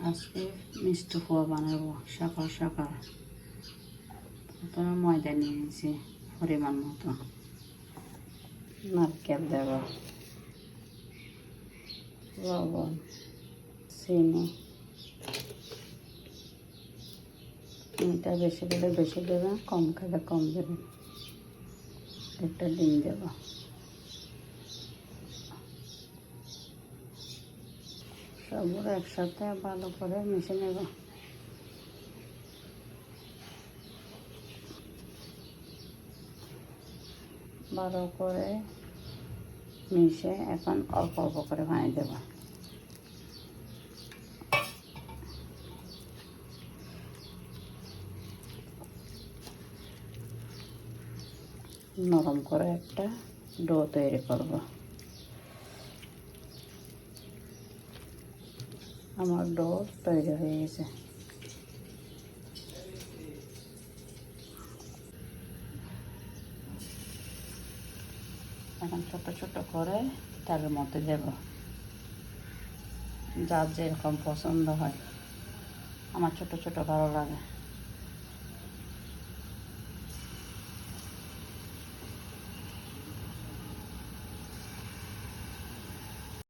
আজকে মিষ্টি খোয়া বানাবো সকাল সকাল। প্রথমে ময়দা নিয়ে নিয়েছি পরিমাণ মতো, নারকেল দেব, লবণ, চিনি। চিনিটা বেশি দিলে বেশি দেবেন, কম খেলে কম দেবেন। একটা ডিম দেব, সবগুলো একসাথে ভালো করে মিশে নেব। ভালো করে মিশে এখন অল্প অল্প করে পানি দেব। নরম করে একটা ডো তৈরি করব। আমার ডো তৈরি হয়ে গেছে। এখন ছোট ছোট করে তেলের মধ্যে দেব, যার যেরকম পছন্দ হয়। আমার ছোট ছোট ভালো লাগে।